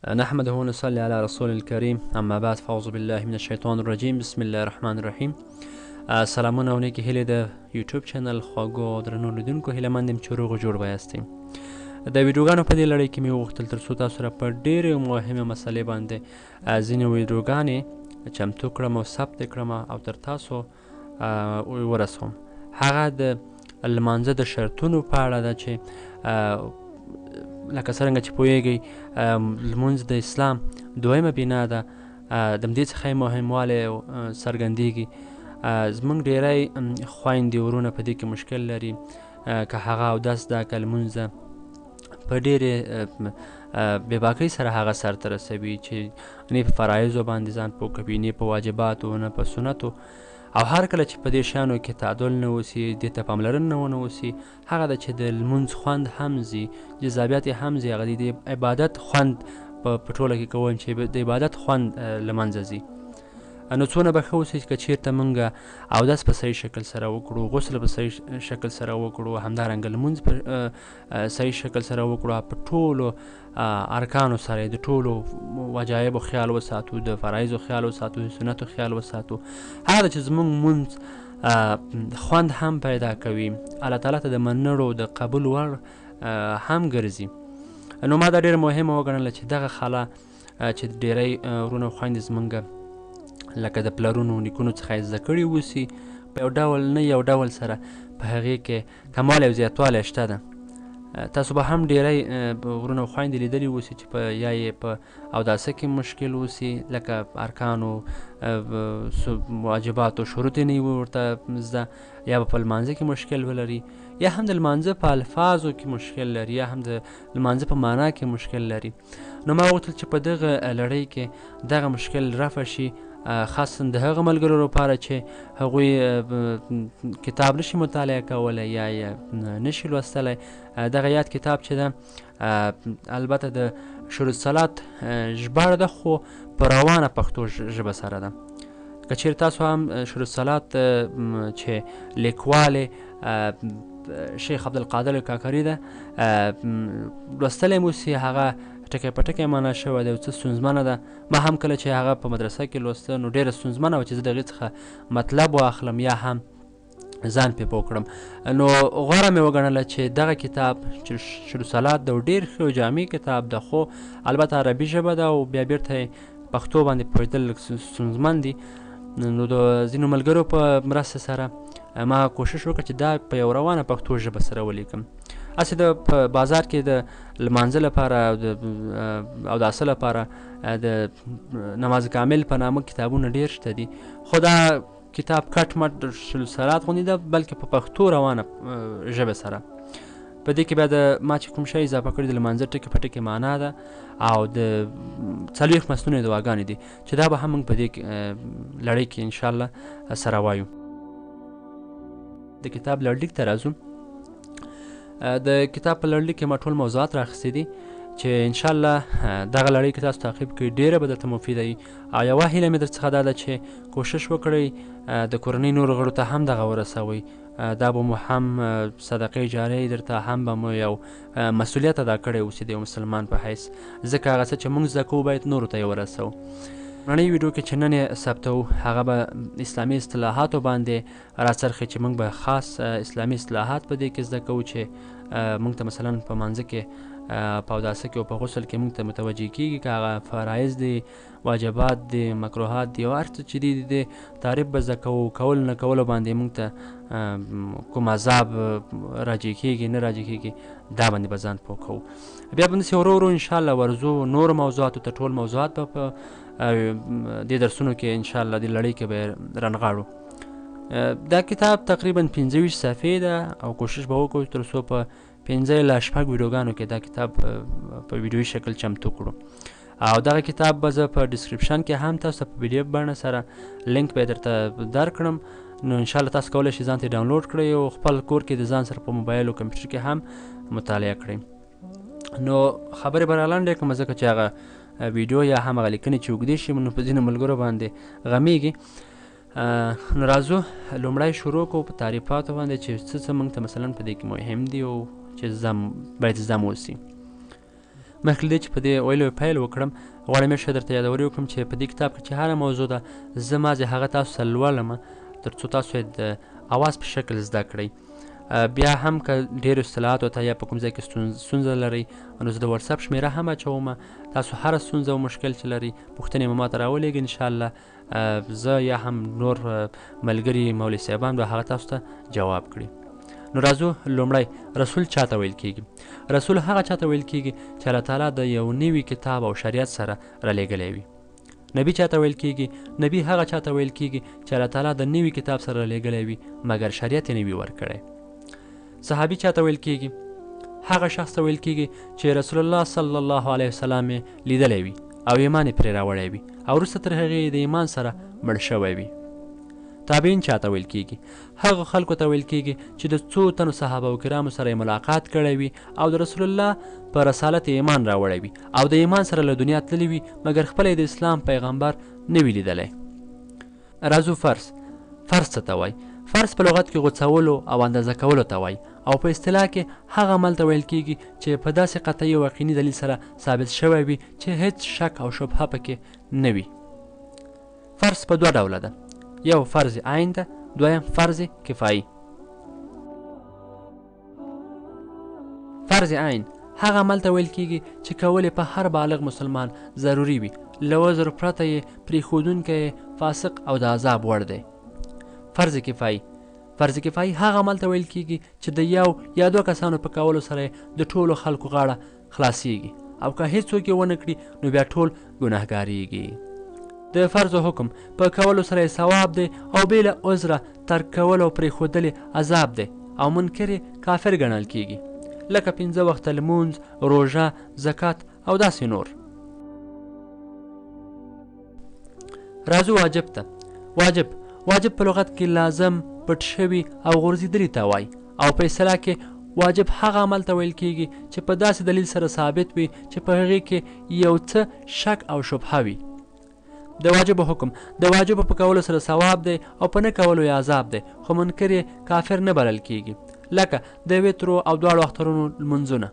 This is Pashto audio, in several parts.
نحمده ونصلي على رسول الكريم اما بعد فاعوذ بالله من الشیطان الرجیم بسم الله الرحمن الرحیم. سلامونه او نیکې هیلې د یوټیوب چینل خواږو او درنو لیدونکو هیله مند یم چې روغ جوړ به یاستئ. د ویډیوګانو په دې لړۍ کې مې وغوښتل تر څو تاسو سره په ډېرې مهمې مسلې باندې ځینې ویډیوګانې چمتو کړم او ثبت یې کړم او تر تاسو ورسوم. هغه د لمانځه د شرطونو په اړه ده چې لکه څرنګه چې پوهیږئ لمونځ د اسلام دویمه بنا ده. د همدې څخه یې مهموالی څرګندېږي. زموږ ډېری خویندې ورونه په دې کې مشکل لري، که هغه اودس ده که لمونځ ده، په ډېرې بېباکۍ سره هغه سرته رسوي چې نه په فرایضو باندې ځان پوه کوي، نه په واجباتو، نه په سنتو. او هر کله چې په دې شیانو کې تعادل نه وسي، دې ته پاملرنه ونه وسي، هغه ده چې د لمونځ خوند هم ځي، جذابیت یې هم ځي، هغه د عبادت خوند په ټوله کې کوم چې د عبادت خوند له منځه ځي. نو څونه به ښه اوسي که چېرته موږ اودس په صحیح شکل سره وکړو، غسل په صحیح شکل سره وکړو، همدارنګه لمونځ په صحیح شکل سره وکړو، په ټولو ارکانو سره د ټولو وجایبو خیال وساتو، د فرایضو خیال وساتو، د سنتو خیال وساتو. هغه چې زموږ مونځ خوند هم پیدا کوي، الله تعالی ته د منلو د قبول وړ هم ګرځي. نو ما دا ډېره مهمه وګڼله چې دغه خلا چې ډېری ورونه او خویندې زموږ لکه د پلرونو نیکونو څخه یې زده کړي اوسي، په یو ډول نه یو ډول سره په هغې کې کموالی او زیاتوالی شته ده. تاسو به هم ډېری ورونه او خویندې لیدلي اوسي چې یا یې په اوداسه کې مشکل اوسي، لکه ارکانو واجباتو شروط یې نه وي ورته زده، یا به په لمانځه کې مشکل ولري، یا هم د لمانځه په الفاظو کې مشکل لري، یا هم د لمانځه په معنا کې مشکل لري. نو ما غوښتل چې په دغه لړۍ کې دغه مشکل رفع شي، خاصا د هغه ملګرو لپاره چې هغوی کتاب نشي مطالعه کولی یا یې نشي لوستلی. دغه یاد کتاب چې ده البته د شروط صلات ژباړه ده، خو په روانه پښتو ژبه سره ده. که چېرې تاسو هم شروط صلات چې لیکوال شیخ عبدالقادر کاکړي ده لوستلی مو اوسي، هغه ټکی په ټکی معنا شوی دی او څه ستونزمنه ده. ما هم کله چې هغه په مدرسه کې لوسته نو ډېره ستونزمنه وه چې زه د هغې څخه مطلب واخلم یا هم ځان پې پوه کړم. نو غوره مې وګڼله چې دغه کتاب چې شروط صلات ده ډېر ښه او جامع کتاب ده، خو البته عربي ژبه ده او بیا بېرته یې پښتو باندې پوهېدل لږ ستونزمن دي. نو د ځینو ملګرو په مرسته سره ما کوشش وکړ چې دا په یو روانه پښتو ژبه سره ولیکم. هسې د په بازار کې د لمانځه لپاره او د اوداسه لپاره د نماز کامل په نامه کتابونه ډېر شته دي، خو دا کتاب کټ مټ شروط صلات غوندې ده، بلکې په پښتو روانه ژبه سره. په دې کې بیا د ما چې کوم شی اضافه کړي د لمانځه ټکي په ټکي معنا ده او د 40 متنونه یې دعاګانې دي چې دا به هم موږ په دې لړۍ کې انشاءالله سره وایو. د کتاب لړلیک ته راځو. د کتاب په لړلیک کې ما ټول موضوعات راخیستي دي چې انشاءالله دغه لړۍ کې تاسو تعقیب کړئ، ډېره به درته مفیده وي. او یوه هیله مې در څخه دا ده چې کوشش وکړئ د کورنۍ نورو غړو ته هم دغه ورسوئ. دا به مو هم صدقې جاریه درته، هم به مو یو مسؤلیت ادا کړی اوسي د یو مسلمان په حیث، ځکه هغه څه چې موږ زده کوو باید نورو ته یې ورسوو. نړۍ ویډیو کې چې نن یې ثبتوو هغه به اسلامي اصطلاحاتو باندې راڅرخي چې موږ به خاص اسلامي اصطلاحات په دې کې زده کوو چې موږ ته مثلا په مانځه کې، په اوداسه کې او په غسل کې موږ ته متوجه کېږي، که هغه فرایض دي، واجبات دي، مکروهات دي او هر څه چې دي د تعریف به زده کوو. کول نه کولو باندې موږ ته کوم عذاب راجع کېږي نه راجع کېږي، دا باندې به ځان پوه کوو. بیا به همداسې ورو ورو انشاءالله ورځو نورو موضوعاتو ته. ټول موضوعات به په دې درسونو کې انشاءالله دې لړۍ کې به یې رانغاړو. دا کتاب تقریبا 25 صفحې ده او کوشش به وکړو تر څو په 5 له 6 ویډیوګانو کې دا کتاب په ویډیویي شکل چمتو کړو. او دغه کتاب به زه په ډسکریپشن کې هم تاسو ته په پی ډي اف بڼه سره لینک به یې درته درکړم. نو انشاءالله تاسو کولی شئ ځان ته یې ډاونلوډ کړئ او خپل کور کې د ځان سره په موبایل او کمپیوټر کې هم مطالعه کړئ. نو خبرې به رالنډې کړم ځکه چې هغه ویډیو یا هم هغه لیکنې چې اوږدې شي نو په ځینو ملګرو باندې غمیږي. نو راځو لومړی شروع کوو په تعریفاتو باندې چې څه څه موږ ته مثلا په دې کې مهم دي او چې باید زده مو اوسي. مخکې له دې چې په دې ویلو پیل وکړم غواړم یو شی درته یادوري وکړم چې په دې کتاب کې چې هره موضوع ده زه مازې هغه تاسو ته لولم تر څو تاسو یې د اواز په شکل زده کړئ. بیا هم که ډېرو اصطلاحاتو ته یا په کوم ځای کې ستونزه لرئ نو زه د واتساپ شمېره هم اچوم. تاسو هره ستونزه او مشکل چې لرئ پوښتنې مو ماته راولېږئ انشاءالله زه یا هم نور ملګري مولوي صاحبان به هغه تاسو ته جواب کړي. نو راځو لومړی رسول چا ته ویل کیږي؟ رسول هغه چا ته ویل کیږي چې الله تعالی د یو نوي کتاب او شریعت سره رالیږلی وي. نبی چا ته ویل کیږي؟ نبی هغه چا ته ویل کیږي چې الله تعالی د نوي کتاب سره رالیږلی وي مګر شریعت یې نه وي ورکړی. صحابي چا ته ویل کیږي؟ هغه شخص ته ویل کیږي چې رسول الله صلی الله علیه وسلم یې لیدلی وي او ایمان یې پرې راوړی وي او وروسته تر هغې د ایمان سره مړ شوی وي. تابعین چا ته ویل کیږي؟ هغه خلکو ته ویل کیږي چې د څو تنو صحابه و کرامو سره یې ملاقات کړی وي او د رسول الله په رسالت ایمان راوړی وي او د ایمان سره له دنیا تللی وي مګر خپله د اسلام پیغمبر نه وي لیدلی. راځو فرض څه ته وایي؟ فرض په لغت کې غوڅولو او اندازه کولو ته وایي او په اصطلاح کې هغه عمل ته ویل کیږي چې په داسې قطعي او یقیني دلیل سره ثابت شوی وي چې هیڅ شک او شبهه پکې نه وي. فرض په دوه ډوله ده، یو فرض عین ده، دویم فرض کفایي. فرض عین هغه عمل ته ویل کیږي چې کول یې په هر بالغ مسلمان ضروري وي، له عذر پرته یې پرېښودونکی فاسق او د عذاب وړ دی. فرض کفایي هغه عمل ته ویل کیږي چې د یو یا دوه کسانو په کولو سره د ټولو خلکو غاړه خلاصیږي او که هیڅوک یې ونه کړي نو بیا ټول ګناهګاریږي. د فرض حکم په کولو سره ثواب دی او بې له عذره ترک کول او پرېښودل عذاب دی او منکر کافر ګڼل کیږي، لکه 5 وخته لمونځ، روژه، زکات او داسې نور. راځو واجب ته. واجب په لغت کې لازم، پټ شوي او غورځېدلي ته وایي او په اصطلاح کې واجب هغه عمل ته ویل کیږي چې په داسې دلیل سره ثابت وي چې په هغې کې یو څه شک او شبهه وي. د واجب حکم د واجب په کولو سره ثواب دی او په نه کولو یې عذاب دی، خو منکر یې کافر نه بلل کیږي، لکه د وترو او دواړو اخترونو لمونځونه.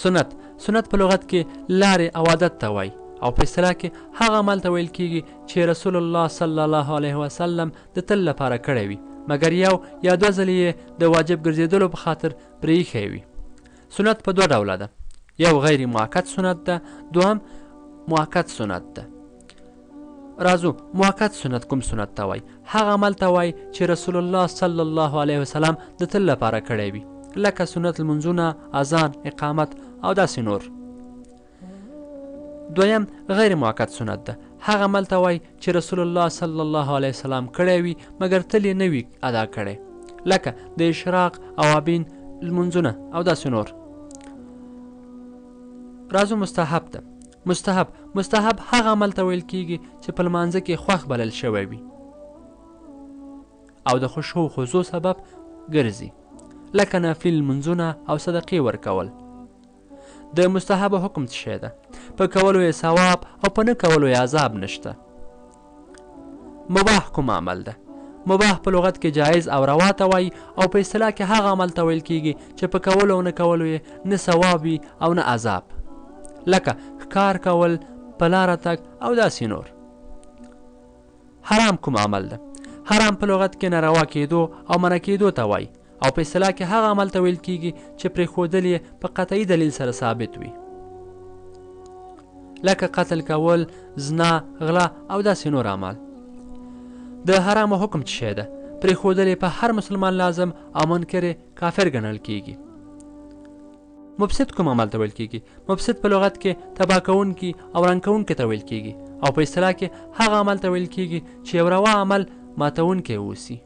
سنت په لغت کې لارې او عادت ته وایي او په اصطلاح کې هغه عمل ته ویل کیږي چې رسول الله صلی الله علیه وسلم د تل لپاره کړی وي مګر یو یا دوه ځلې یې د واجب ګرځېدلو په خاطر پرې ایښی وي. سنت په دوه ډوله ده، یو غیر موقت سنت ده، دوهم موقت سنت ده. راځو موقت سنت کوم سنت ته وایي؟ هغه عمل ته وایي چې رسول الله صلی الله علیه وسلم د تل لپاره کړی وي، لکه سنت لمونځونه، اذان، اقامت او داسې نور. دویم غیر موقت سنت ده، هغه عمل ته وایي چې رسول الله صلی الله علیه وسلم کړی وي مګر تل یې نه وي ادا کړی، لکه د اشراق، اوابین، لمونځونه او داسې نور. راځو مستحب ده. مستحب هغه عمل ته ویل کیږي چې په لمانځه کې خوښ بلل شوی وي او د خشوع خضوع سبب ګرځي، لکه نافلې لمونځونه او صدقې ورکول. د مستحب حکم څه شی ده؟ په کولو یې ثواب او په نه کولو یې عذاب نشته. مباح کوم عمل ده؟ مباح په لغت کې جایز او روا ته وایي او په اصطلاح کې هغه عمل ته ویل کیږي چې په کولو او نه کولو یې نه ثواب وي او نه عذاب، لکه ښکار کول، په لاره تګ او داسې نور. حرام کوم عمل ده؟ حرام په لغت کې ناروا کېدو او منع کېدو ته وایي او په اصطلاح کې هغه عمل ته ویل کیږي چې پرېښودل یې په قطعي دلیل سره ثابت وي، لکه قتل کول، زنا، غلا او داسې نور اعمال. د حرامو حکم څه شی ده؟ پرېښودل یې په هر مسلمان لازم او منکر کافر ګڼل کیږي. مفسد کوم عمل ته ویل کیږي؟ مفسد په لغت کې تباه کوونکي او وران کوونکي ته ویل کیږي او په اصطلاح کې هغه عمل ته ویل کیږي چې یو روا عمل ماتونکی اوسي،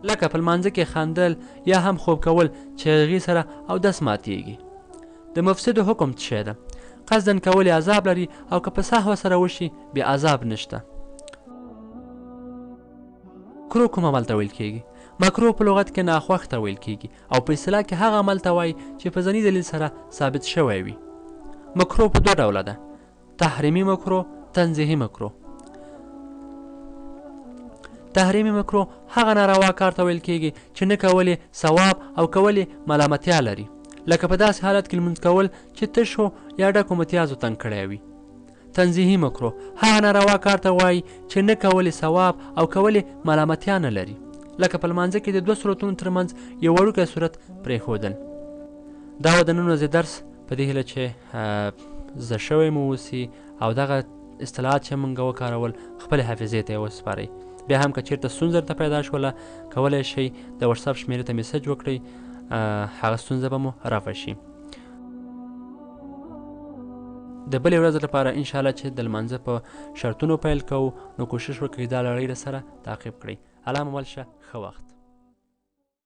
لکه په لمانځه کې خندل یا هم خوب کول چې هغې سره اودس ماتیږي. د مفسدو حکم څه شی ده؟ قصدن کول عذاب لري او که په سهو سره وشي بیا عذاب نشته. مکروه کوم عمل ته ویل کیږي؟ مکروه په لغت کې ناخوښ ته ویل کیږي او په اصطلاح کې هغه عمل ته وایي چې په ځینې دلیل سره ثابت شوی وي. مکروه په دوه ډوله ده، تحریمي مکروه، تنزیهي مکروه. تحریمي مکروه هغه ناروا کار ته ویل کیږي چې نه کول یې ثواب او کول یې ملامتیا لري، لکه په داسې حالت کې لمونځ کول چې تشو یا ډکو متیازو تنګ کړی وي. تنزیهي مکروه هغه ناروا کار ته وایي چې نه کول یې ثواب او کول یې ملامتیا نه لري، لکه په لمانځه کې د دوه صورتونو ترمنځ یو وړوکی صورت پرېښودل. دا و د نن ورځې درس، په دې هیله چې زده شوی مو اوسي او دغه اصطلاحات چې موږ وکارول خپلې حافظې ته یې وسپارئ. بیا هم که چېرته ستونزه درته پیدا شوله کولی شئ د وټساپ شمېرې ته میسج وکړئ، هغه ستونزه به مو رفع شي. د بلې ورځې لپاره انشاءالله چې د لمانځه په شرطونو پیل کوو نو کوشش وکړئ دا لړۍ سره تعقیب کړئ. الله مو مل شه، ښه وخت.